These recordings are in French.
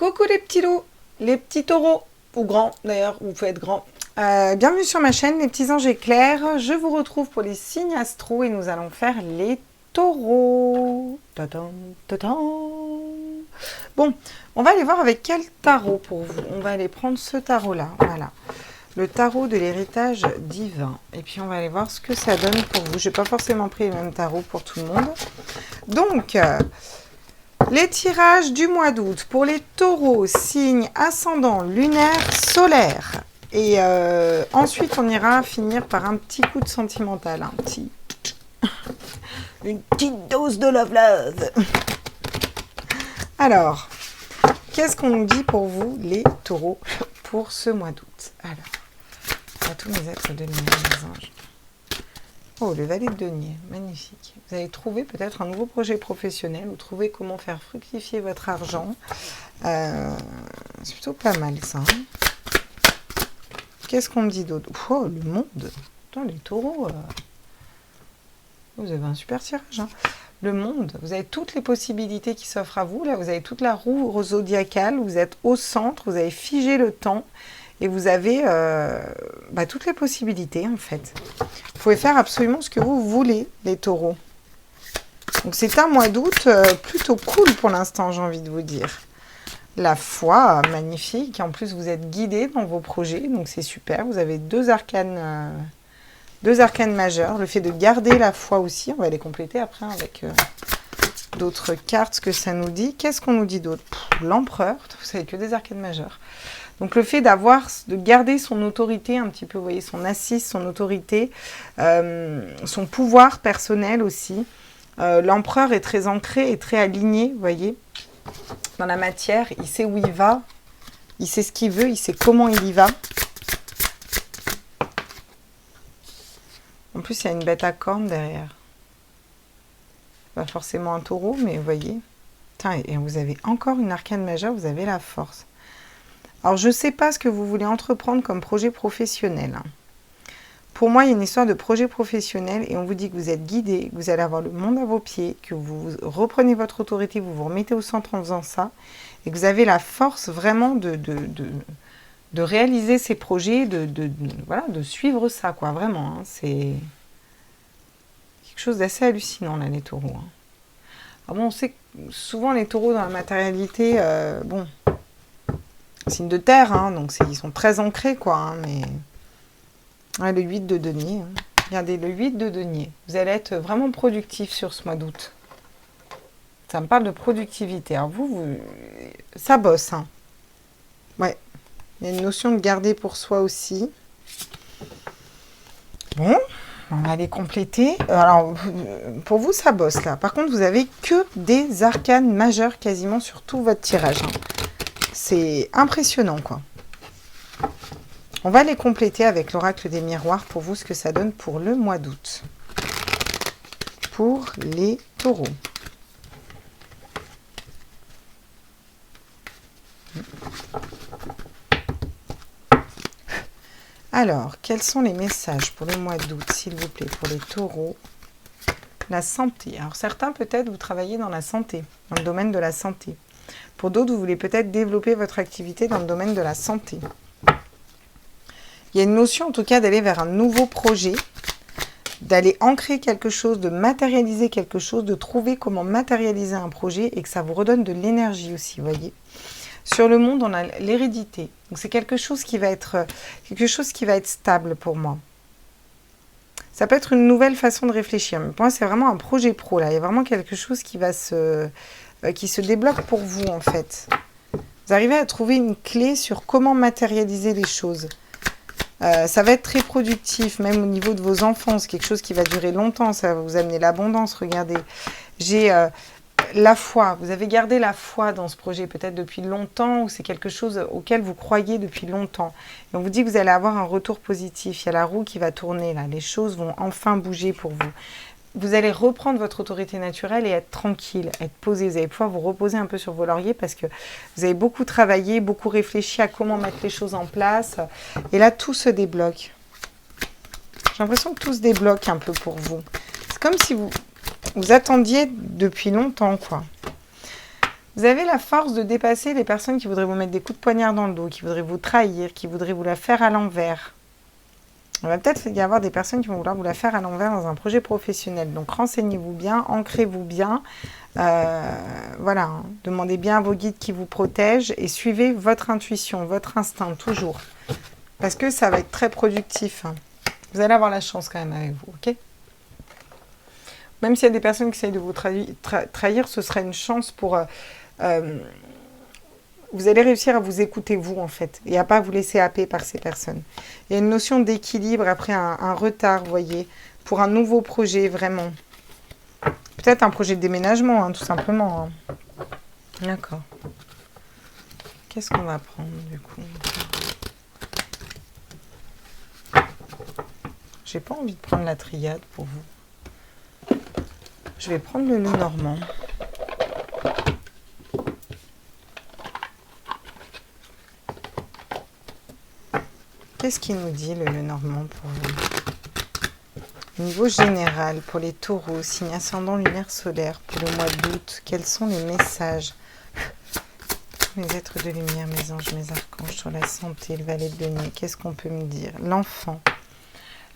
Coucou les petits loups, les petits taureaux, ou grands d'ailleurs, vous pouvez être grands. Bienvenue sur ma chaîne, les petits anges éclairs. Je vous retrouve pour les signes astro et nous allons faire les taureaux. Tadam, tadam. Bon, on va aller voir avec quel tarot pour vous. On va aller prendre ce tarot-là, voilà. Le tarot de l'héritage divin. Et puis on va aller voir ce que ça donne pour vous. Je n'ai pas forcément pris le même tarot pour tout le monde. Donc... les tirages du mois d'août pour les taureaux, signe ascendant, lunaire, solaire. Et ensuite, on ira finir par un petit coup de sentimental. Une petite dose de love. Alors, qu'est-ce qu'on nous dit pour vous, les taureaux, pour ce mois d'août? Alors, à tous mes êtres de lumière, mes anges. Oh, le valet de denier, magnifique. Vous allez trouver peut-être un nouveau projet professionnel ou trouver comment faire fructifier votre argent. C'est plutôt pas mal ça. Qu'est-ce qu'on me dit d'autre? Oh, le monde. Putain, les taureaux. Vous avez un super tirage. Hein. Le monde. Vous avez toutes les possibilités qui s'offrent à vous. Là, vous avez toute la roue zodiacale. Vous êtes au centre. Vous avez figé le temps. Et vous avez toutes les possibilités, en fait. Vous pouvez faire absolument ce que vous voulez, les taureaux. Donc, c'est un mois d'août plutôt cool pour l'instant, j'ai envie de vous dire. La foi, magnifique. En plus, vous êtes guidés dans vos projets, donc c'est super. Vous avez deux arcanes majeurs. Le fait de garder la foi aussi, on va les compléter après avec d'autres cartes, ce que ça nous dit. Qu'est-ce qu'on nous dit d'autre? L'empereur, vous savez que des arcanes majeurs. Donc, le fait de garder son autorité un petit peu, vous voyez, son assise, son autorité, son pouvoir personnel aussi. L'empereur est très ancré et très aligné, vous voyez, dans la matière. Il sait où il va, il sait ce qu'il veut, il sait comment il y va. En plus, il y a une bête à cornes derrière. Pas forcément un taureau, mais vous voyez. Tiens, et vous avez encore une arcane majeure, vous avez la force. Alors, je ne sais pas ce que vous voulez entreprendre comme projet professionnel. Pour moi, il y a une histoire de projet professionnel et on vous dit que vous êtes guidé, que vous allez avoir le monde à vos pieds, que vous reprenez votre autorité, vous vous remettez au centre en faisant ça et que vous avez la force vraiment de réaliser ces projets, de suivre ça, quoi, vraiment. Hein, c'est quelque chose d'assez hallucinant, là, les taureaux. Hein. Alors bon, on sait que souvent, les taureaux, dans la matérialité, signe de terre, hein, donc ils sont très ancrés, quoi, hein, mais... Ouais, le 8 de denier. Hein. Regardez, le 8 de denier. Vous allez être vraiment productif sur ce mois d'août. Ça me parle de productivité. Alors ça bosse. Hein. Ouais. Il y a une notion de garder pour soi aussi. Bon, on va les compléter. Alors, pour vous, ça bosse là. Par contre, vous avez que des arcanes majeures quasiment sur tout votre tirage. Hein. C'est impressionnant, quoi. On va les compléter avec l'oracle des miroirs pour vous, ce que ça donne pour le mois d'août. Pour les taureaux. Alors, quels sont les messages pour le mois d'août, s'il vous plaît, pour les taureaux? La santé. Alors, certains, peut-être, vous travaillez dans la santé, dans le domaine de la santé. Pour d'autres, vous voulez peut-être développer votre activité dans le domaine de la santé. Il y a une notion, en tout cas, d'aller vers un nouveau projet, d'aller ancrer quelque chose, de matérialiser quelque chose, de trouver comment matérialiser un projet et que ça vous redonne de l'énergie aussi, vous voyez. Sur le monde, on a l'hérédité. Donc, c'est quelque chose qui va être stable pour moi. Ça peut être une nouvelle façon de réfléchir. Mais pour moi, c'est vraiment un projet pro, là. Il y a vraiment quelque chose qui se débloque pour vous, en fait. Vous arrivez à trouver une clé sur comment matérialiser les choses. Ça va être très productif, même au niveau de vos enfants. C'est quelque chose qui va durer longtemps. Ça va vous amener l'abondance. Regardez, j'ai la foi. Vous avez gardé la foi dans ce projet peut-être depuis longtemps ou c'est quelque chose auquel vous croyez depuis longtemps. Et on vous dit que vous allez avoir un retour positif. Il y a la roue qui va tourner là. Les choses vont enfin bouger pour vous. Vous allez reprendre votre autorité naturelle et être tranquille, être posé. Vous allez pouvoir vous reposer un peu sur vos lauriers parce que vous avez beaucoup travaillé, beaucoup réfléchi à comment mettre les choses en place. Et là, tout se débloque. J'ai l'impression que tout se débloque un peu pour vous. C'est comme si vous attendiez depuis longtemps, quoi. Vous avez la force de dépasser les personnes qui voudraient vous mettre des coups de poignard dans le dos, qui voudraient vous trahir, qui voudraient vous la faire à l'envers. Il va peut-être y avoir des personnes qui vont vouloir vous la faire à l'envers dans un projet professionnel. Donc renseignez-vous bien, ancrez-vous bien. Voilà, hein. Demandez bien à vos guides qui vous protègent et suivez votre intuition, votre instinct, toujours. Parce que ça va être très productif. Hein. Vous allez avoir la chance quand même avec vous, ok? Même s'il y a des personnes qui essayent de vous trahir, ce sera une chance pour... vous allez réussir à vous écouter vous, en fait, et à pas vous laisser happer par ces personnes. Il y a une notion d'équilibre après un retard, vous voyez, pour un nouveau projet, vraiment. Peut-être un projet de déménagement, hein, tout simplement. Hein. D'accord. Qu'est-ce qu'on va prendre, du coup? J'ai pas envie de prendre la triade pour vous. Je vais prendre le Lenormand. Qu'est-ce qu'il nous dit, le Lenormand, pour vous? Au niveau général, pour les taureaux, signe ascendant lunaire solaire, pour le mois d'août, quels sont les messages? Mes êtres de lumière, mes anges, mes archanges, sur la santé, le valet de denier, qu'est-ce qu'on peut me dire? L'enfant.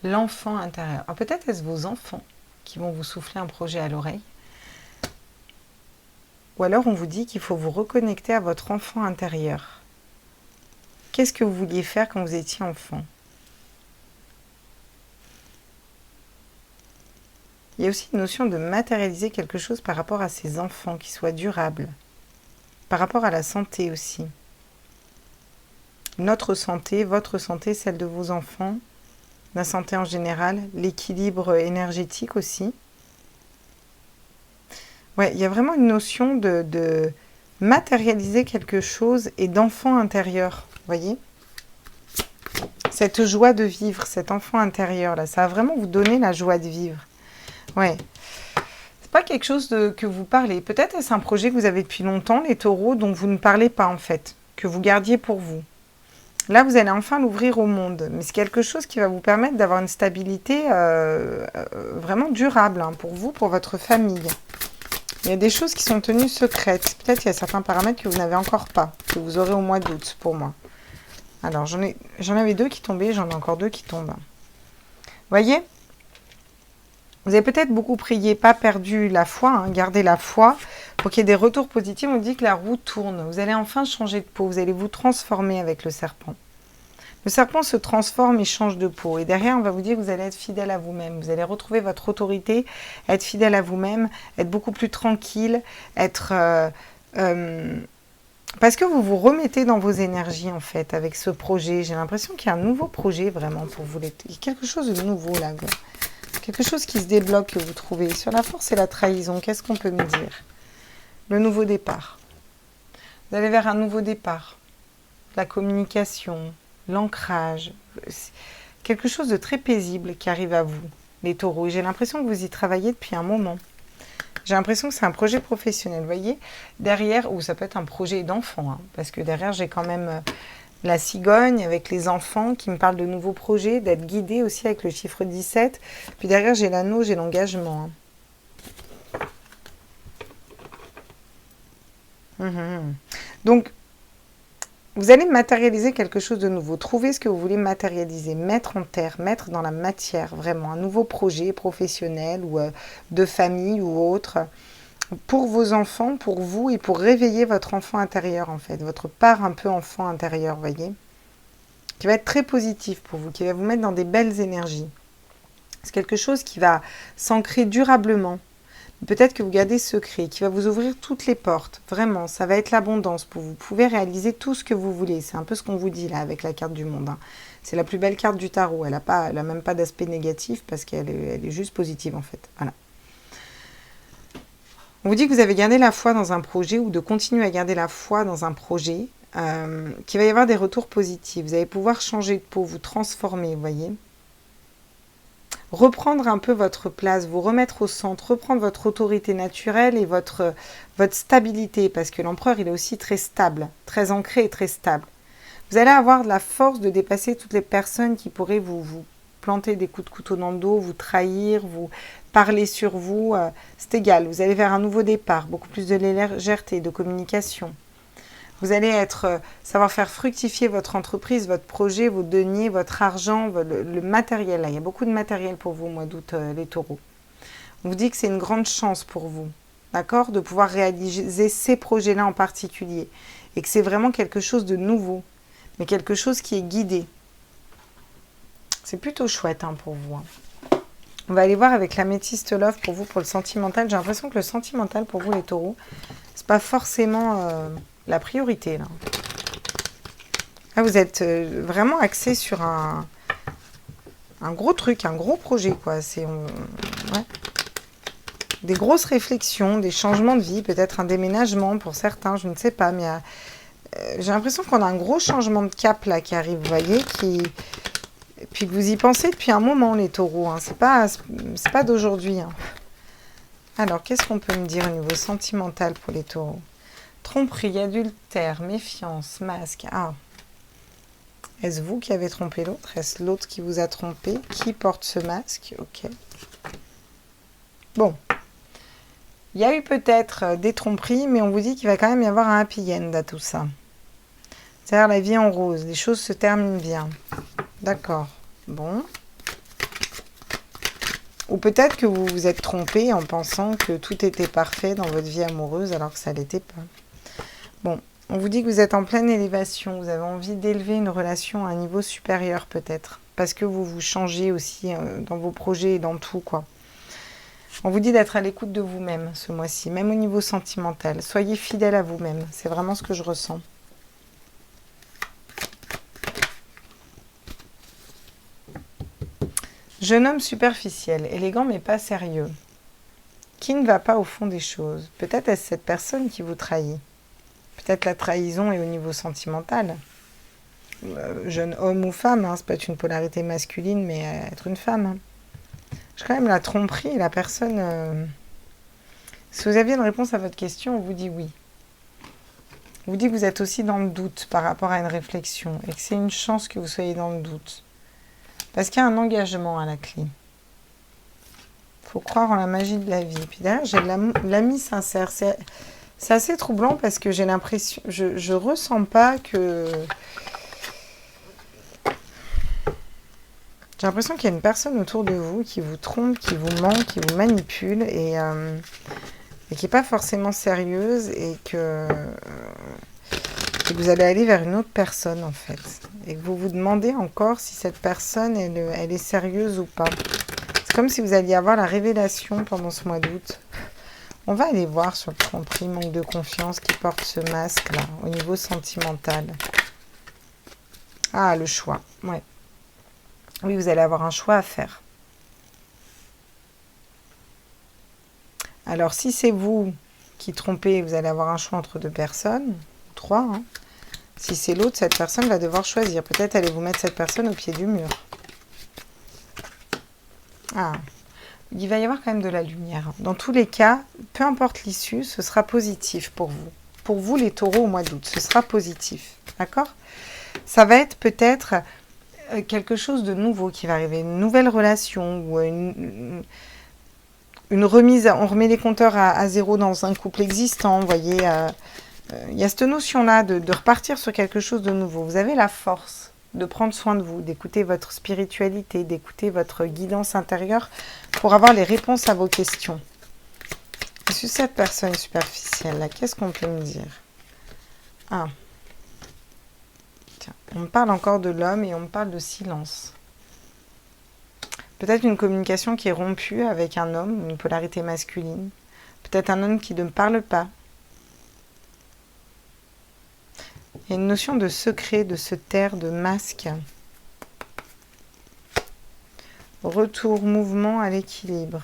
L'enfant intérieur. Alors peut-être est-ce vos enfants qui vont vous souffler un projet à l'oreille? Ou alors on vous dit qu'il faut vous reconnecter à votre enfant intérieur. Qu'est-ce que vous vouliez faire quand vous étiez enfant? Il y a aussi une notion de matérialiser quelque chose par rapport à ses enfants, qui soit durable. Par rapport à la santé aussi. Notre santé, votre santé, celle de vos enfants, la santé en général, l'équilibre énergétique aussi. Ouais, il y a vraiment une notion de matérialiser quelque chose et d'enfant intérieur, vous voyez? Cette joie de vivre, cet enfant intérieur, là, ça va vraiment vous donner la joie de vivre. Ouais. C'est pas quelque chose que vous parlez. Peut-être est-ce un projet que vous avez depuis longtemps, les taureaux, dont vous ne parlez pas en fait, que vous gardiez pour vous. Là, vous allez enfin l'ouvrir au monde. Mais c'est quelque chose qui va vous permettre d'avoir une stabilité vraiment durable hein, pour vous, pour votre famille. Il y a des choses qui sont tenues secrètes. Peut-être il y a certains paramètres que vous n'avez encore pas, que vous aurez au mois d'août pour moi. Alors, j'en avais 2 qui tombaient, j'en ai encore 2 qui tombent. Vous voyez? Vous avez peut-être beaucoup prié, pas perdu la foi, hein, gardez la foi pour qu'il y ait des retours positifs. On dit que la roue tourne. Vous allez enfin changer de peau, vous allez vous transformer avec le serpent. Le serpent se transforme et change de peau. Et derrière, on va vous dire que vous allez être fidèle à vous-même. Vous allez retrouver votre autorité, être fidèle à vous-même, être beaucoup plus tranquille, être... parce que vous vous remettez dans vos énergies, en fait, avec ce projet. J'ai l'impression qu'il y a un nouveau projet, vraiment, pour vous. Il y a quelque chose de nouveau, là. Quelque chose qui se débloque, que vous trouvez. Sur la force et la trahison, qu'est-ce qu'on peut me dire? Le nouveau départ. Vous allez vers un nouveau départ. La communication, l'ancrage. Quelque chose de très paisible qui arrive à vous, les taureaux. J'ai l'impression que vous y travaillez depuis un moment. J'ai l'impression que c'est un projet professionnel, vous voyez. Derrière, ou ça peut être un projet d'enfant, hein, parce que derrière, j'ai quand même la cigogne avec les enfants qui me parlent de nouveaux projets, d'être guidé aussi avec le chiffre 17. Puis derrière, j'ai l'anneau, j'ai l'engagement. Hein. Donc, vous allez matérialiser quelque chose de nouveau. Trouvez ce que vous voulez matérialiser, mettre en terre, mettre dans la matière, vraiment. Un nouveau projet professionnel ou de famille ou autre. Pour vos enfants, pour vous et pour réveiller votre enfant intérieur, en fait. Votre part un peu enfant intérieur, vous voyez. Qui va être très positif pour vous, qui va vous mettre dans des belles énergies. C'est quelque chose qui va s'ancrer durablement. Peut-être que vous gardez secret, qui va vous ouvrir toutes les portes. Vraiment, ça va être l'abondance pour vous. Vous pouvez réaliser tout ce que vous voulez. C'est un peu ce qu'on vous dit là avec la carte du monde. Hein. C'est la plus belle carte du tarot. Elle n'a même pas d'aspect négatif parce qu'elle est juste positive en fait. Voilà. On vous dit que vous avez gardé la foi dans un projet ou de continuer à garder la foi dans un projet, qu'il va y avoir des retours positifs. Vous allez pouvoir changer de peau, vous transformer, vous voyez. Reprendre un peu votre place, vous remettre au centre, reprendre votre autorité naturelle et votre stabilité, parce que l'empereur, il est aussi très stable, très ancré et très stable. Vous allez avoir de la force de dépasser toutes les personnes qui pourraient vous planter des coups de couteau dans le dos, vous trahir, vous parler sur vous, c'est égal. Vous allez vers un nouveau départ, beaucoup plus de légèreté, de communication. Vous allez savoir faire fructifier votre entreprise, votre projet, vos deniers, votre argent, le matériel. Là, il y a beaucoup de matériel pour vous au mois d'août, les taureaux. On vous dit que c'est une grande chance pour vous, d'accord, de pouvoir réaliser ces projets-là en particulier. Et que c'est vraiment quelque chose de nouveau, mais quelque chose qui est guidé. C'est plutôt chouette pour vous. On va aller voir avec l'améthyste love pour vous, pour le sentimental. J'ai l'impression que le sentimental pour vous, les taureaux, c'est pas forcément la priorité, là. Là, vous êtes vraiment axé sur un gros truc, un gros projet, quoi. C'est ouais. Des grosses réflexions, des changements de vie, peut-être un déménagement pour certains, je ne sais pas, mais j'ai l'impression qu'on a un gros changement de cap là qui arrive, vous voyez, et puis que vous y pensez depuis un moment, les taureaux, c'est pas d'aujourd'hui. Alors, qu'est-ce qu'on peut me dire au niveau sentimental pour les taureaux? Tromperie, adultère, méfiance, masque. Ah, est-ce vous qui avez trompé l'autre? Est-ce l'autre qui vous a trompé? Qui porte ce masque? Ok. Bon. Il y a eu peut-être des tromperies, mais on vous dit qu'il va quand même y avoir un happy end à tout ça. C'est-à-dire la vie en rose, les choses se terminent bien. D'accord. Bon. Ou peut-être que vous vous êtes trompé en pensant que tout était parfait dans votre vie amoureuse alors que ça ne l'était pas. Bon, on vous dit que vous êtes en pleine élévation, vous avez envie d'élever une relation à un niveau supérieur peut-être. Parce que vous vous changez aussi dans vos projets et dans tout, quoi. On vous dit d'être à l'écoute de vous-même ce mois-ci, même au niveau sentimental. Soyez fidèle à vous-même, c'est vraiment ce que je ressens. Jeune homme superficiel, élégant mais pas sérieux. Qui ne va pas au fond des choses? Peut-être est-ce cette personne qui vous trahit. Peut-être la trahison est au niveau sentimental. Jeune homme ou femme, c'est pas être une polarité masculine, mais être une femme. J'ai quand même la tromperie et la personne... Si vous aviez une réponse à votre question, on vous dit oui. On vous dit que vous êtes aussi dans le doute par rapport à une réflexion et que c'est une chance que vous soyez dans le doute. Parce qu'il y a un engagement à la clé. Il faut croire en la magie de la vie. Puis derrière, j'ai l'ami sincère. C'est assez troublant parce que j'ai l'impression... Je ressens pas que... J'ai l'impression qu'il y a une personne autour de vous qui vous trompe, qui vous ment, qui vous manipule et qui n'est pas forcément sérieuse et que vous allez aller vers une autre personne en fait. Et que vous vous demandez encore si cette personne, elle est sérieuse ou pas. C'est comme si vous alliez avoir la révélation pendant ce mois d'août. On va aller voir sur le tromperie, manque de confiance qui porte ce masque-là, au niveau sentimental. Ah, le choix, ouais. Oui, vous allez avoir un choix à faire. Alors, si c'est vous qui trompez, vous allez avoir un choix entre deux personnes, ou trois. Si c'est l'autre, cette personne va devoir choisir. Peut-être allez-vous mettre cette personne au pied du mur. Ah, il va y avoir quand même de la lumière. Dans tous les cas, peu importe l'issue, ce sera positif pour vous. Pour vous, les taureaux, au mois d'août, ce sera positif. D'accord? Ça va être peut-être... quelque chose de nouveau qui va arriver, une nouvelle relation ou une remise, on remet les compteurs à zéro dans un couple existant, vous voyez, il y a cette notion-là de repartir sur quelque chose de nouveau. Vous avez la force de prendre soin de vous, d'écouter votre spiritualité, d'écouter votre guidance intérieure pour avoir les réponses à vos questions. Sur cette personne superficielle, là, qu'est-ce qu'on peut me dire? Ah. On me parle encore de l'homme et on me parle de silence. Peut-être une communication qui est rompue avec un homme, une polarité masculine. Peut-être un homme qui ne me parle pas. Il y a une notion de secret, de se taire, de masque. Retour, mouvement à l'équilibre.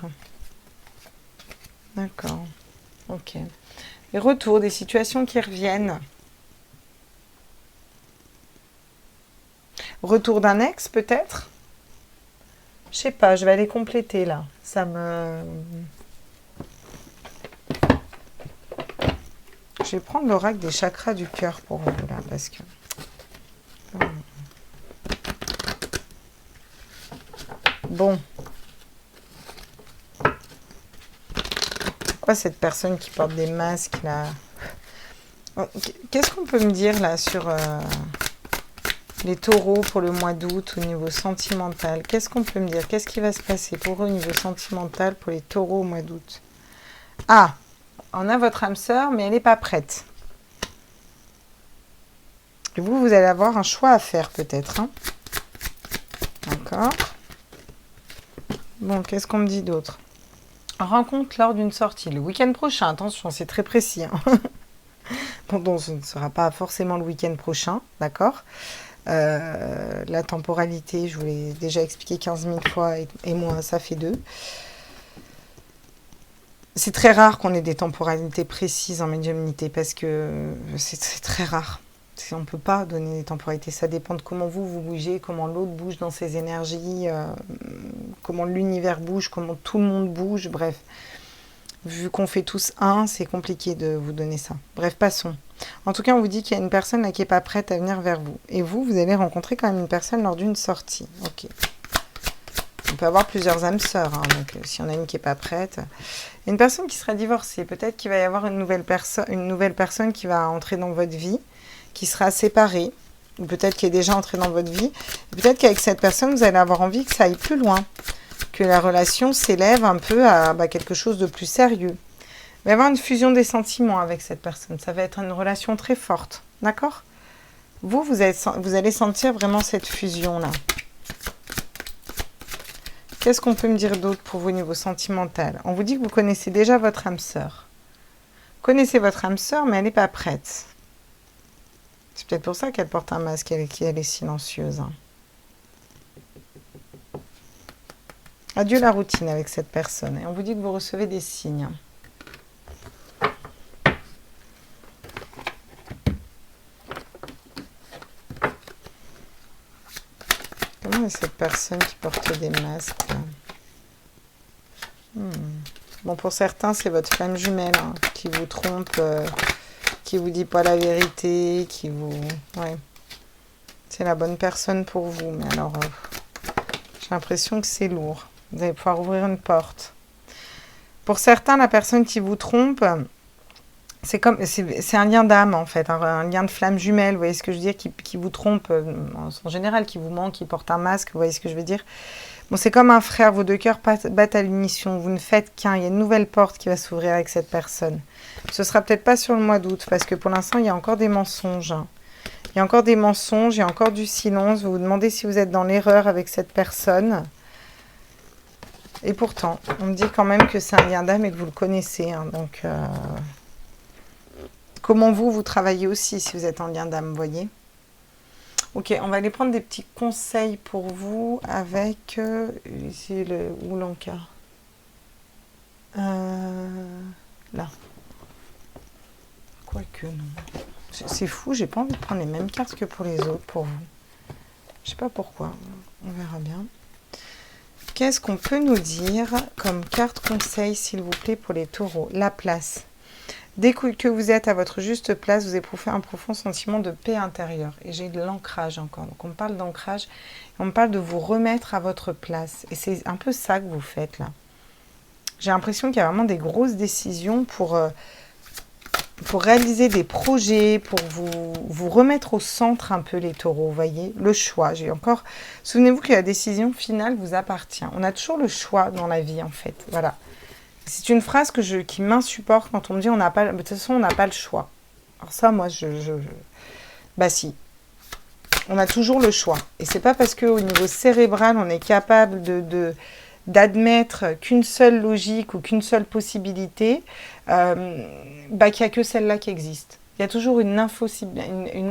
D'accord. Ok. Et retour, des situations qui reviennent. Retour d'un ex, peut-être? Je sais pas, je vais aller compléter, là. Ça me... Je vais prendre l'oracle des chakras du cœur pour vous, là, parce que... Bon. quoi cette personne qui porte des masques là? Qu'est-ce qu'on peut me dire là sur les taureaux pour le mois d'août au niveau sentimental? Qu'est-ce qu'on peut me dire? Qu'est-ce qui va se passer pour eux au niveau sentimental pour les taureaux au mois d'août? Ah, on a votre âme sœur, mais elle n'est pas prête. Et vous allez avoir un choix à faire peut-être. Hein, d'accord. Bon, qu'est-ce qu'on me dit d'autre? Rencontre lors d'une sortie. Le week-end prochain, attention, c'est très précis. Hein. Bon, ce ne sera pas forcément le week-end prochain, d'accord. La temporalité, je vous l'ai déjà expliqué 15 000 fois, et moi, ça fait 2. C'est très rare qu'on ait des temporalités précises en médiumnité, parce que c'est très rare. On ne peut pas donner des temporalités, ça dépend de comment vous bougez, comment l'autre bouge dans ses énergies, comment l'univers bouge, comment tout le monde bouge, bref. Vu qu'on fait tous un, c'est compliqué de vous donner ça. Bref, passons. En tout cas, on vous dit qu'il y a une personne là qui n'est pas prête à venir vers vous. Et vous allez rencontrer quand même une personne lors d'une sortie. Ok. On peut avoir plusieurs âmes sœurs, hein, donc si on a une qui n'est pas prête. Une personne qui sera divorcée, peut-être qu'il va y avoir une nouvelle personne qui va entrer dans votre vie, qui sera séparée, ou peut-être qui est déjà entrée dans votre vie. Peut-être qu'avec cette personne, vous allez avoir envie que ça aille plus loin, que la relation s'élève un peu à quelque chose de plus sérieux. Il va y avoir une fusion des sentiments avec cette personne. Ça va être une relation très forte, d'accord? Vous allez sentir vraiment cette fusion-là. Qu'est-ce qu'on peut me dire d'autre pour vous au niveau sentimental? On vous dit que vous connaissez déjà votre âme sœur. Vous connaissez votre âme sœur, mais elle n'est pas prête. C'est peut-être pour ça qu'elle porte un masque et qu'elle est silencieuse. Hein. Adieu la routine avec cette personne. Et on vous dit que vous recevez des signes. Comment est cette personne qui porte des masques Bon, pour certains, c'est votre flamme jumelle hein, qui vous trompe, qui vous dit pas la vérité, qui vous... Ouais. C'est la bonne personne pour vous. Mais alors, j'ai l'impression que c'est lourd. Vous allez pouvoir ouvrir une porte. Pour certains, la personne qui vous trompe, c'est un lien d'âme en fait, un lien de flamme jumelle, vous voyez ce que je veux dire, qui vous trompe, en général, qui vous ment, qui porte un masque, vous voyez ce que je veux dire. Bon, c'est comme un frère, vos deux cœurs battent à l'unisson, vous ne faites qu'un, il y a une nouvelle porte qui va s'ouvrir avec cette personne. Ce sera peut-être pas sur le mois d'août, parce que pour l'instant, il y a encore des mensonges. Il y a encore des mensonges, il y a encore du silence, vous vous demandez si vous êtes dans l'erreur avec cette personne. Et pourtant, on me dit quand même que c'est un lien d'âme et que vous le connaissez, hein, donc... Comment vous travaillez aussi si vous êtes en lien d'âme, vous voyez? Ok, on va aller prendre des petits conseils pour vous avec... ici, où l'encart là. Quoique, non. C'est fou, j'ai pas envie de prendre les mêmes cartes que pour les autres, pour vous. Je sais pas pourquoi, on verra bien. Qu'est-ce qu'on peut nous dire comme carte conseil, s'il vous plaît, pour les taureaux? La place. Dès que vous êtes à votre juste place, vous éprouvez un profond sentiment de paix intérieure. Et j'ai de l'ancrage encore. Donc on me parle d'ancrage, on me parle de vous remettre à votre place. Et c'est un peu ça que vous faites là. J'ai l'impression qu'il y a vraiment des grosses décisions pour réaliser des projets, pour vous remettre au centre un peu les taureaux, vous voyez. Le choix, j'ai encore... Souvenez-vous que la décision finale vous appartient. On a toujours le choix dans la vie en fait, voilà. C'est une phrase qui m'insupporte quand on me dit de toute façon on n'a pas le choix. Alors ça, moi, bah si. On a toujours le choix. Et c'est pas parce qu'au niveau cérébral, on est capable d'admettre qu'une seule logique ou qu'une seule possibilité, qu'il n'y a que celle-là qui existe. Il y a toujours une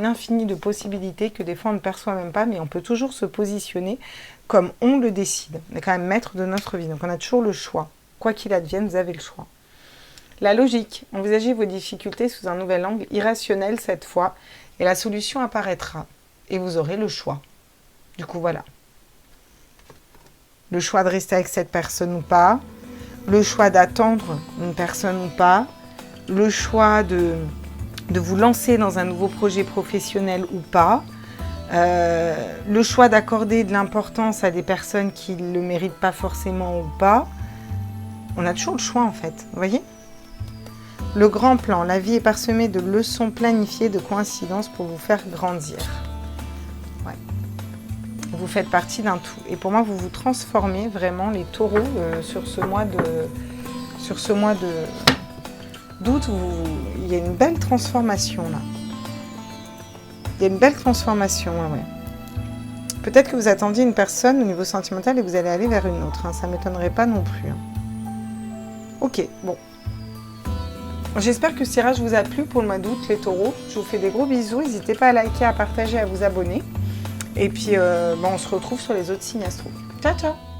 infinie de possibilités que des fois on ne perçoit même pas, mais on peut toujours se positionner comme on le décide. On est quand même maître de notre vie, donc on a toujours le choix. Quoi qu'il advienne, vous avez le choix. La logique. Envisagez vos difficultés sous un nouvel angle, irrationnel cette fois, et la solution apparaîtra. Et vous aurez le choix. Du coup, voilà. Le choix de rester avec cette personne ou pas. Le choix d'attendre une personne ou pas. Le choix de vous lancer dans un nouveau projet professionnel ou pas. Le choix d'accorder de l'importance à des personnes qui ne le méritent pas forcément ou pas. On a toujours le choix en fait, vous voyez? Le grand plan, la vie est parsemée de leçons planifiées, de coïncidences pour vous faire grandir. Ouais. Vous faites partie d'un tout. Et pour moi, vous vous transformez vraiment, les taureaux, sur ce mois d'août. Il y a une belle transformation là. Il y a une belle transformation, ouais. Peut-être que vous attendiez une personne au niveau sentimental et vous allez aller vers une autre. Hein. Ça ne m'étonnerait pas non plus. Hein. Ok, bon. J'espère que ce tirage vous a plu pour le mois d'août, les taureaux. Je vous fais des gros bisous. N'hésitez pas à liker, à partager, à vous abonner. Et puis, on se retrouve sur les autres signes astro. Ciao, ciao!